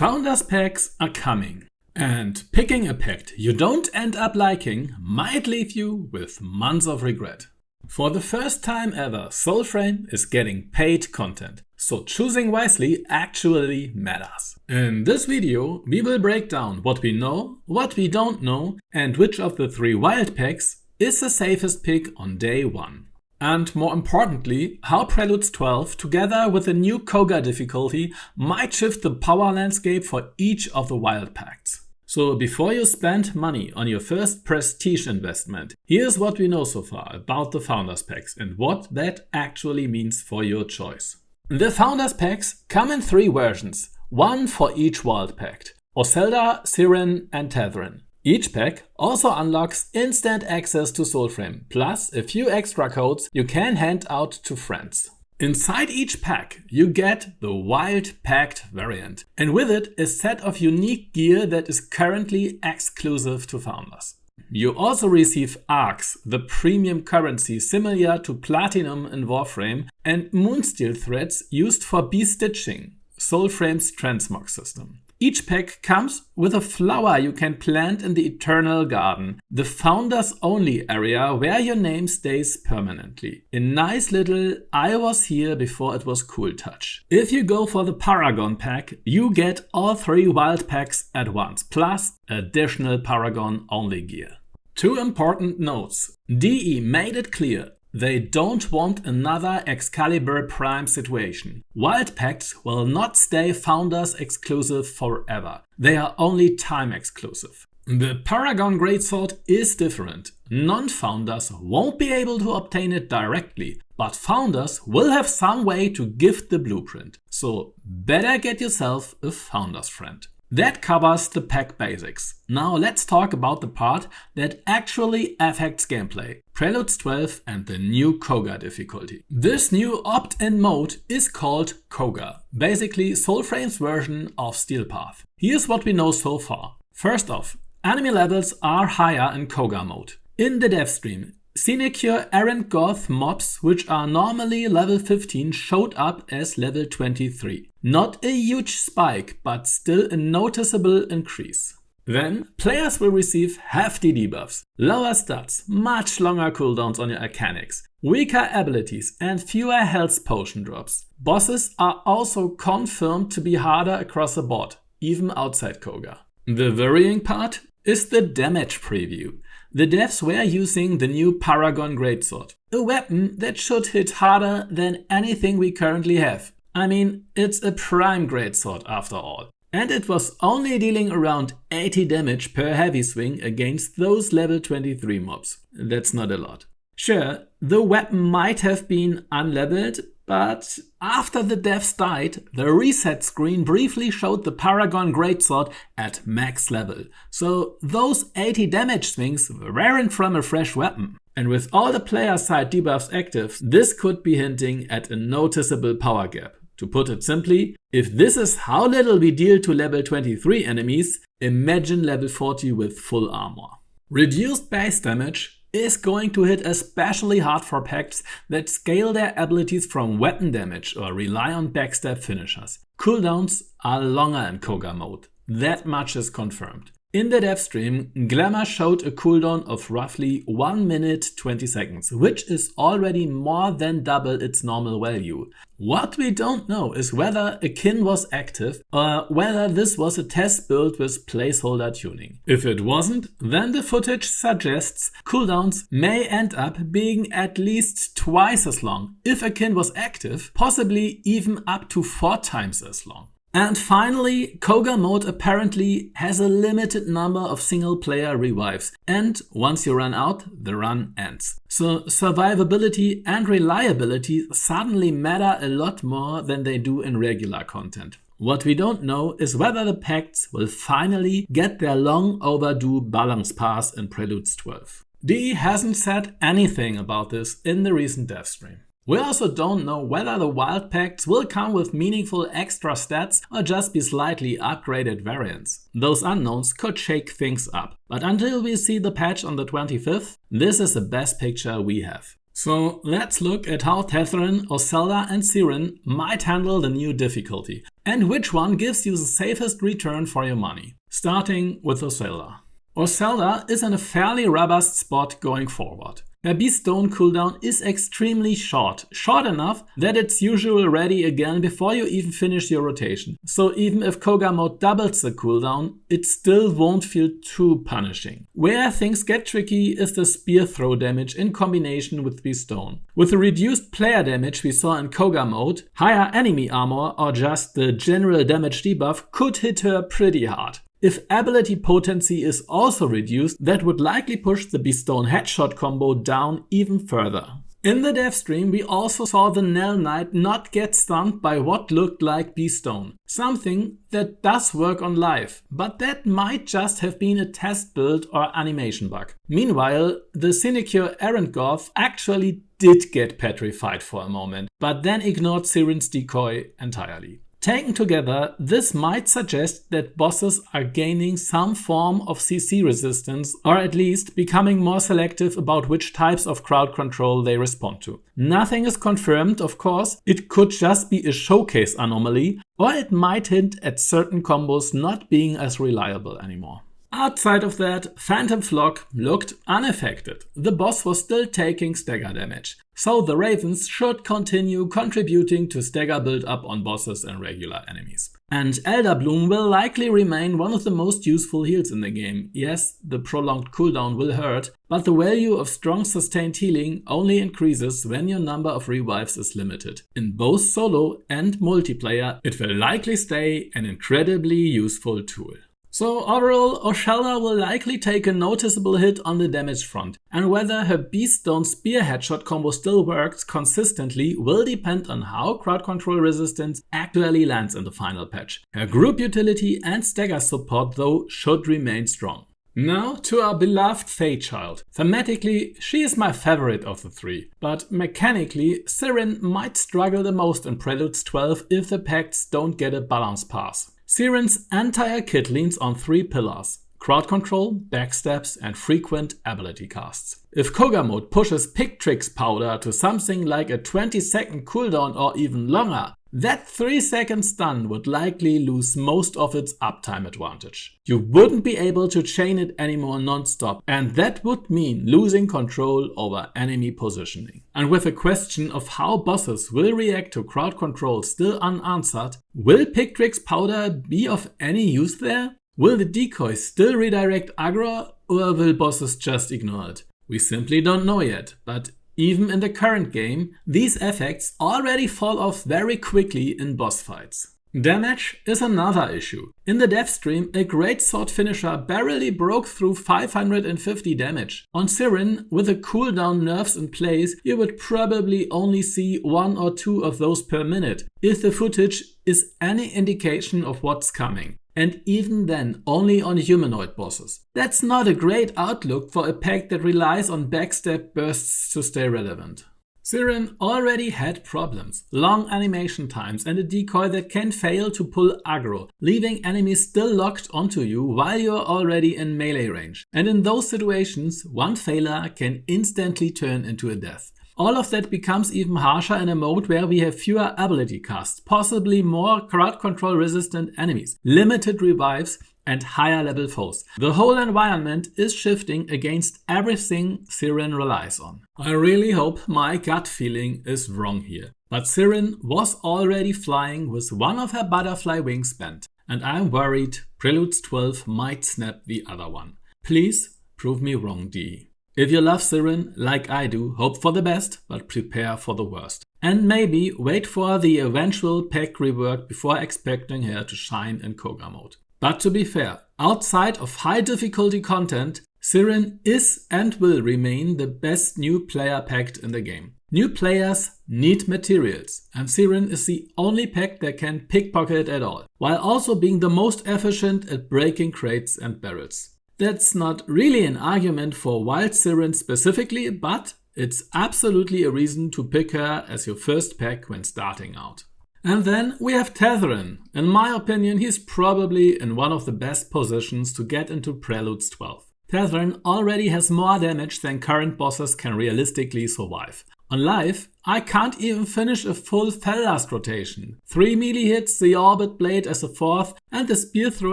Founders Packs are coming, and picking a pact you don't end up liking might leave you with months of regret. For the first time ever, Soulframe is getting paid content, so choosing wisely actually matters. In this video, we will break down what we know, what we don't know, and which of the three Wyld Pacts is the safest pick on day 1. And more importantly, how Preludes 12 together with the new Cogah difficulty might shift the power landscape for each of the Wyld Pacts. So before you spend money on your first prestige investment, here's what we know so far about the Founders Packs and what that actually means for your choice. The Founders Packs come in 3 versions, one for each Wyld Pact: Oscelda, Sirin and Tethren. Each pack also unlocks instant access to Soulframe, plus a few extra codes you can hand out to friends. Inside each pack you get the Wyld Pact variant, and with it a set of unique gear that is currently exclusive to Founders. You also receive Arcs, the premium currency similar to Platinum in Warframe, and Moonsteel threads used for bee-stitching, Soulframe's transmog system. Each pack comes with a flower you can plant in the Eternal Garden, the Founders Only area where your name stays permanently. A nice little I was here before it was cool touch. If you go for the Paragon Pack, you get all 3 Wyld Packs at once, plus additional Paragon Only gear. 2 important notes. DE made it clear they don't want another Excalibur Prime situation. Wyld Pacts will not stay Founders exclusive forever. They are only time exclusive. The Paragon Greatsword is different. Non-Founders won't be able to obtain it directly, but Founders will have some way to gift the blueprint. So better get yourself a Founders friend. That covers the pack basics. Now let's talk about the part that actually affects gameplay: Preludes 12 and the new Cogah difficulty. This new opt-in mode is called Cogah, basically Soulframe's version of Steel Path. Here's what we know so far. First off, enemy levels are higher in Cogah mode. In the dev stream, sinecure errant goth mobs which are normally level 15 showed up as level 23. Not a huge spike, but still a noticeable increase. Then, players will receive hefty debuffs, lower stats, much longer cooldowns on your mechanics, weaker abilities and fewer health potion drops. Bosses are also confirmed to be harder across the board, even outside Cogah. The worrying part is the damage preview. The devs were using the new Paragon Greatsword, a weapon that should hit harder than anything we currently have. I mean, it's a prime greatsword after all. And it was only dealing around 80 damage per heavy swing against those level 23 mobs. That's not a lot. Sure, the weapon might have been unleveled, but after the devs died, the reset screen briefly showed the Paragon Greatsword at max level. So those 80 damage swings weren't from a fresh weapon. And with all the player side debuffs active, this could be hinting at a noticeable power gap. To put it simply, if this is how little we deal to level 23 enemies, imagine level 40 with full armor. Reduced base damage is going to hit especially hard for pacts that scale their abilities from weapon damage or rely on backstab finishers. Cooldowns are longer in Cogah mode, that much is confirmed. In the dev stream, Glamour showed a cooldown of roughly 1 minute 20 seconds, which is already more than double its normal value. What we don't know is whether a kin was active or whether this was a test build with placeholder tuning. If it wasn't, then the footage suggests cooldowns may end up being at least twice as long. If a kin was active, possibly even up to 4 times as long. And finally, Cogah mode apparently has a limited number of single player revives, and once you run out, the run ends. So survivability and reliability suddenly matter a lot more than they do in regular content. What we don't know is whether the pacts will finally get their long overdue balance pass in Preludes 12. DE hasn't said anything about this in the recent dev stream. We also don't know whether the Wyld Pacts will come with meaningful extra stats or just be slightly upgraded variants. Those unknowns could shake things up, but until we see the patch on the 25th, this is the best picture we have. So let's look at how Tethren, Oscelda and Sirin might handle the new difficulty, and which one gives you the safest return for your money. Starting with Oscelda. Oscelda is in a fairly robust spot going forward. Her Beast Stone cooldown is extremely short enough that it's usually ready again before you even finish your rotation. So even if Cogah Mode doubles the cooldown, it still won't feel too punishing. Where things get tricky is the spear throw damage in combination with Beast Stone. With the reduced player damage we saw in Cogah Mode, higher enemy armor or just the general damage debuff could hit her pretty hard. If ability potency is also reduced, that would likely push the Beast Stone headshot combo down even further. In the dev stream, we also saw the Nell Knight not get stunned by what looked like Beast Stone, something that does work on live, but that might just have been a test build or animation bug. Meanwhile, the Sinecure Errant Goth actually did get petrified for a moment, but then ignored Sirin's decoy entirely. Taken together, this might suggest that bosses are gaining some form of CC resistance, or at least becoming more selective about which types of crowd control they respond to. Nothing is confirmed, of course. It could just be a showcase anomaly, or it might hint at certain combos not being as reliable anymore. Outside of that, Phantom Flock looked unaffected. The boss was still taking stagger damage, so the Ravens should continue contributing to stagger build-up on bosses and regular enemies. And Elder Bloom will likely remain one of the most useful heals in the game. Yes, the prolonged cooldown will hurt, but the value of strong sustained healing only increases when your number of revives is limited. In both solo and multiplayer, it will likely stay an incredibly useful tool. So overall, Oscelda will likely take a noticeable hit on the damage front, and whether her Beast Stone Spear headshot combo still works consistently will depend on how crowd control resistance actually lands in the final patch. Her group utility and stagger support though should remain strong. Now to our beloved Faechild. Thematically, she is my favorite of the three, but mechanically, Sirin might struggle the most in Preludes 12 if the pacts don't get a balance pass. Sirin's entire kit leans on three pillars: crowd control, backstabs, and frequent ability casts. If Cogah Mode pushes Pick Tricks Powder to something like a 20-second cooldown or even longer, that 3-second stun would likely lose most of its uptime advantage. You wouldn't be able to chain it anymore non-stop, and that would mean losing control over enemy positioning. And with the question of how bosses will react to crowd control still unanswered, will Pick Tricks Powder be of any use there? Will the decoys still redirect aggro, or will bosses just ignore it? We simply don't know yet, but even in the current game, these effects already fall off very quickly in boss fights. Damage is another issue. In the dev stream, a great sword finisher barely broke through 550 damage. On Sirin, with the cooldown nerfs in place, you would probably only see 1 or 2 of those per minute, if the footage is any indication of what's coming. And even then, only on humanoid bosses. That's not a great outlook for a pack that relies on backstab bursts to stay relevant. Sirin already had problems, long animation times and a decoy that can fail to pull aggro, leaving enemies still locked onto you while you're already in melee range. And in those situations, one failure can instantly turn into a death. All of that becomes even harsher in a mode where we have fewer ability casts, possibly more crowd control resistant enemies, limited revives, and higher level foes. The whole environment is shifting against everything Sirin relies on. I really hope my gut feeling is wrong here, but Sirin was already flying with one of her butterfly wings bent, and I'm worried Preludes 12 might snap the other one. Please prove me wrong, DE. If you love Sirin, like I do, hope for the best, but prepare for the worst. And maybe wait for the eventual pack rework before expecting her to shine in Cogah Mode. But to be fair, outside of high difficulty content, Sirin is and will remain the best new player pact in the game. New players need materials, and Sirin is the only pack that can pickpocket at all, while also being the most efficient at breaking crates and barrels. That's not really an argument for Wyld Sirin specifically, but it's absolutely a reason to pick her as your first pack when starting out. And then we have Tethren. In my opinion, he's probably in one of the best positions to get into Preludes 12. Tethren already has more damage than current bosses can realistically survive. On life, I can't even finish a full Fellast rotation. 3 melee hits, the Orbit Blade as a 4th and the Spear Throw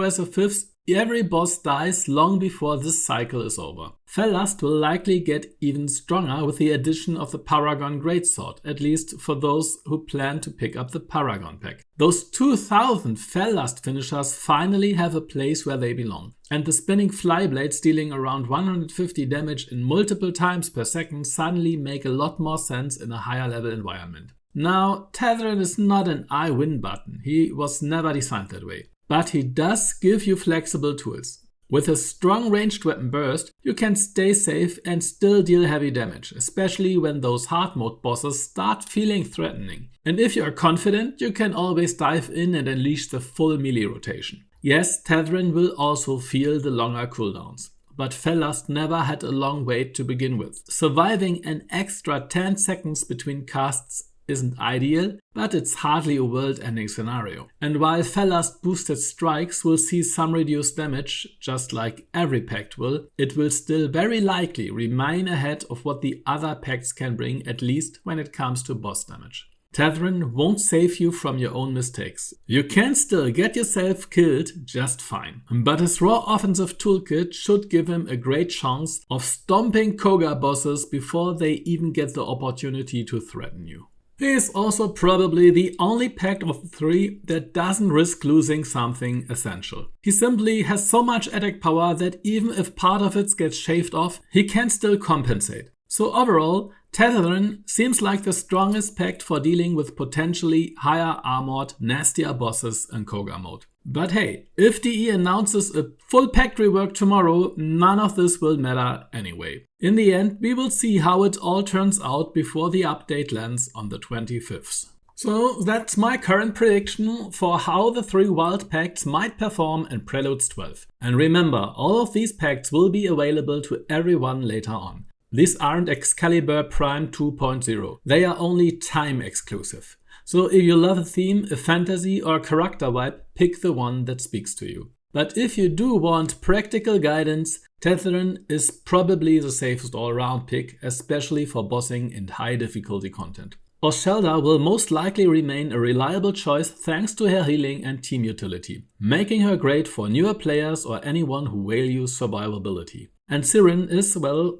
as a 5th. Every boss dies long before this cycle is over. Fellast will likely get even stronger with the addition of the Paragon Greatsword, at least for those who plan to pick up the Paragon Pack. Those 2000 Fellast finishers finally have a place where they belong, and the spinning Flyblades dealing around 150 damage in multiple times per second suddenly make a lot more sense in a higher level environment. Now, Tethren is not an I win button, he was never designed that way. But he does give you flexible tools. With a strong ranged weapon burst, you can stay safe and still deal heavy damage, especially when those hard mode bosses start feeling threatening. And if you are confident, you can always dive in and unleash the full melee rotation. Yes, Tethren will also feel the longer cooldowns, but Fellast never had a long wait to begin with. Surviving an extra 10 seconds between casts isn't ideal, but it's hardly a world-ending scenario. And while Fellast boosted strikes will see some reduced damage, just like every pact will, it will still very likely remain ahead of what the other pacts can bring, at least when it comes to boss damage. Tethren won't save you from your own mistakes. You can still get yourself killed just fine, but his raw offensive toolkit should give him a great chance of stomping Cogah bosses before they even get the opportunity to threaten you. He is also probably the only pact of the 3 that doesn't risk losing something essential. He simply has so much attack power that even if part of it gets shaved off, he can still compensate. So overall, Tethren seems like the strongest pact for dealing with potentially higher armored, nastier bosses in Cogah Mode. But hey, if DE announces a full pact rework tomorrow, none of this will matter anyway. In the end, we will see how it all turns out before the update lands on the 25th. So that's my current prediction for how the 3 Wyld Pacts might perform in Preludes 12. And remember, all of these pacts will be available to everyone later on. These aren't Excalibur Prime 2.0, they are only time exclusive. So if you love a theme, a fantasy or a character vibe, pick the one that speaks to you. But if you do want practical guidance, Tethren is probably the safest all-around pick, especially for bossing and high difficulty content. Oscelda will most likely remain a reliable choice thanks to her healing and team utility, making her great for newer players or anyone who values survivability. And Sirin is, well,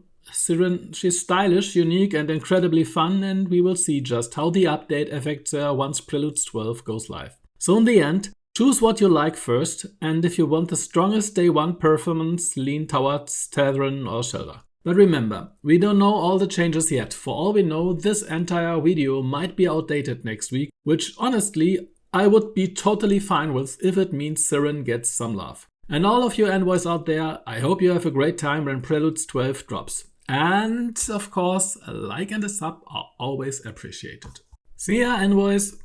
she's stylish, unique and incredibly fun, and we will see just how the update affects her once Preludes 12 goes live. So in the end, choose what you like first, and if you want the strongest day 1 performance, lean towards Tethren or Oscelda. But remember, we don't know all the changes yet. For all we know, this entire video might be outdated next week, which honestly I would be totally fine with if it means Sirin gets some love. And all of you envoys out there, I hope you have a great time when Preludes 12 drops. And of course, a like and a sub are always appreciated. See ya, envoys!